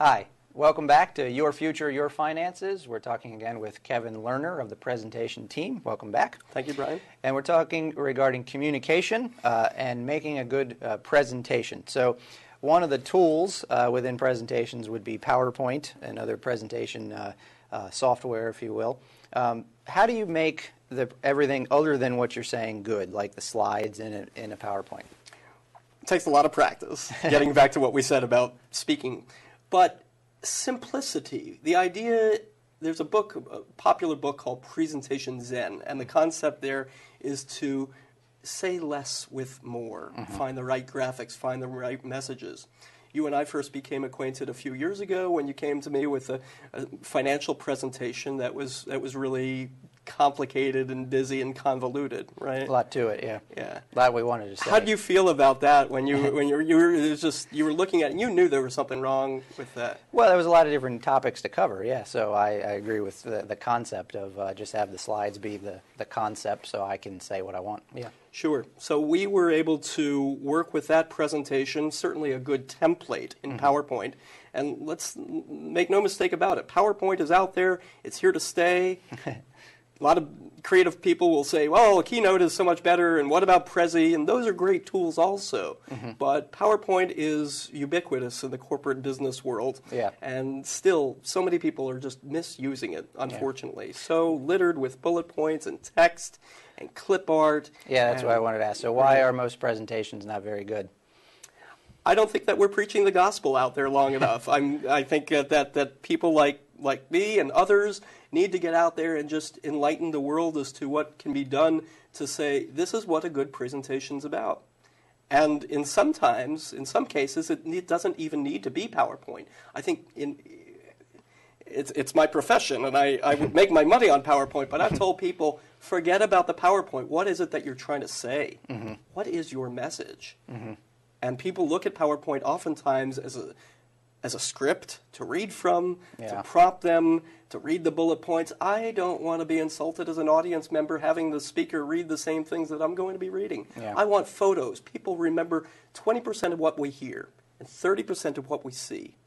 Hi, welcome back to Your Future, Your Finances. We're talking again with Kevin Lerner of the presentation team. Welcome back. Thank you, Brian. And we're talking regarding communication and making a good presentation. So one of the tools within presentations would be PowerPoint and other presentation software, if you will. How do you make everything other than what you're saying good, like the slides in a PowerPoint? It takes a lot of practice, getting back to what we said about speaking. But simplicity, the idea, there's a popular book called Presentation Zen, and the concept there is to say less with more, find the right graphics, find the right messages. You and I first became acquainted a few years ago when you came to me with a financial presentation that was really complicated and busy and convoluted, right? A lot to it, yeah. Yeah. A lot we wanted to say. How do you feel about that when you were looking at it and you knew there was something wrong with that? Well, there was a lot of different topics to cover, yeah. So I agree with the concept of just have the slides be the concept so I can say what I want, yeah. Sure. So we were able to work with that presentation, certainly a good template in PowerPoint. And let's make no mistake about it. PowerPoint is out there. It's here to stay. A lot of creative people will say, well, Keynote is so much better, and what about Prezi? And those are great tools also. But PowerPoint is ubiquitous in the corporate business world. Yeah. And still, so many people are just misusing it, unfortunately. Yeah. So littered with bullet points and text and clip art. Yeah, that's what I wanted to ask. So why are most presentations not very good? I don't think that we're preaching the gospel out there long enough. I think that people like me and others need to get out there and just enlighten the world as to what can be done to say, this is what a good presentation's about. And in some cases, it doesn't even need to be PowerPoint. I think it's my profession, and I would make my money on PowerPoint, but I've told people, forget about the PowerPoint. What is it that you're trying to say? What is your message? And people look at PowerPoint oftentimes as a script to read from, to prompt them, to read the bullet points. I don't want to be insulted as an audience member having the speaker read the same things that I'm going to be reading. Yeah. I want photos. People remember 20% of what we hear and 30% of what we see.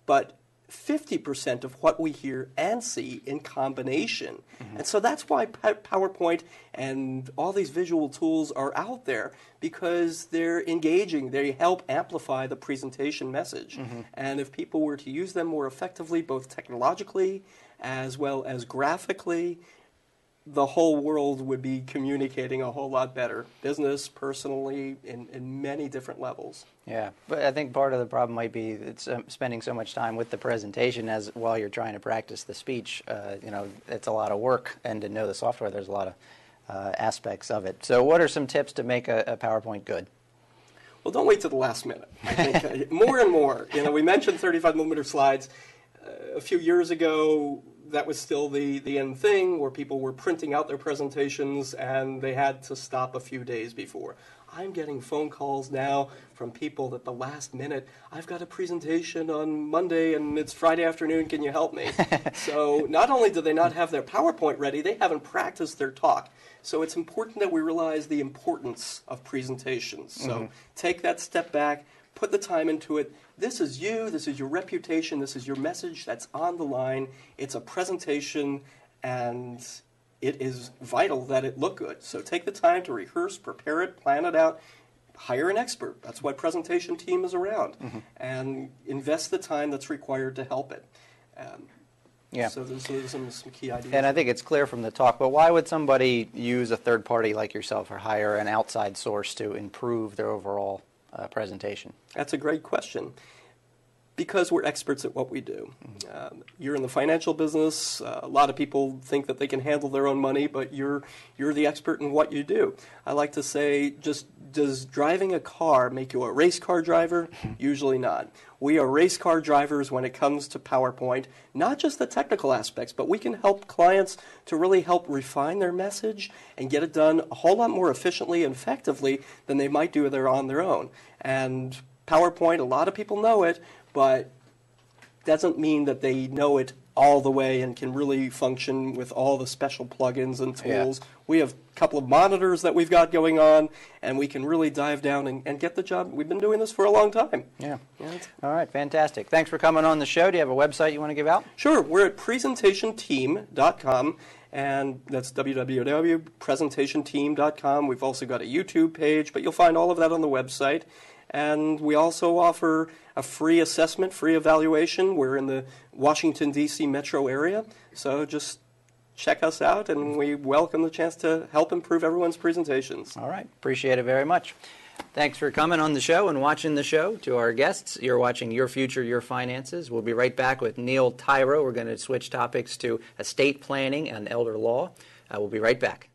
But 50% of what we hear and see in combination. And so that's why PowerPoint and all these visual tools are out there, because they're engaging. They help amplify the presentation message. And if people were to use them more effectively, both technologically as well as graphically, the whole world would be communicating a whole lot better, business, personally, in many different levels. Yeah, but I think part of the problem might be spending so much time with the presentation while you're trying to practice the speech. It's a lot of work, and to know the software, there's a lot of aspects of it. So what are some tips to make a PowerPoint good? Well, don't wait till the last minute. I think more and more. We mentioned 35mm slides. A few years ago, that was still the end thing, where people were printing out their presentations and they had to stop a few days before. I'm getting phone calls now from people at the last minute. I've got a presentation on Monday and it's Friday afternoon. Can you help me? So not only do they not have their PowerPoint ready, they haven't practiced their talk. So it's important that we realize the importance of presentations. So take that step back, put the time into it. This is you, this is your reputation, this is your message that's on the line. It's a presentation, and it is vital that it look good. So take the time to rehearse, prepare it, plan it out, hire an expert. That's why presentation team is around. And invest the time that's required to help it. Yeah. So those are some key ideas. And I think it's clear from the talk, but why would somebody use a third party like yourself or hire an outside source to improve their overall presentation? That's a great question. Because we're experts at what we do. You're in the financial business. A lot of people think that they can handle their own money, but you're the expert in what you do. I like to say, does driving a car make you a race car driver? Usually not. We are race car drivers when it comes to PowerPoint, not just the technical aspects, but we can help clients to really help refine their message and get it done a whole lot more efficiently and effectively than they might do on their own. And PowerPoint, a lot of people know it, but doesn't mean that they know it all the way and can really function with all the special plugins and tools. Yeah. We have a couple of monitors that we've got going on, and we can really dive down and get the job. We've been doing this for a long time. Yeah. All right, fantastic. Thanks for coming on the show. Do you have a website you want to give out? Sure. We're at presentationteam.com, and that's www.presentationteam.com. We've also got a YouTube page, but you'll find all of that on the website. And we also offer a free assessment, free evaluation. We're in the Washington, D.C. metro area, so just check us out, and we welcome the chance to help improve everyone's presentations. All right. Appreciate it very much. Thanks for coming on the show and watching the show. To our guests, you're watching Your Future, Your Finances. We'll be right back with Neil Tyro. We're going to switch topics to estate planning and elder law. We'll be right back.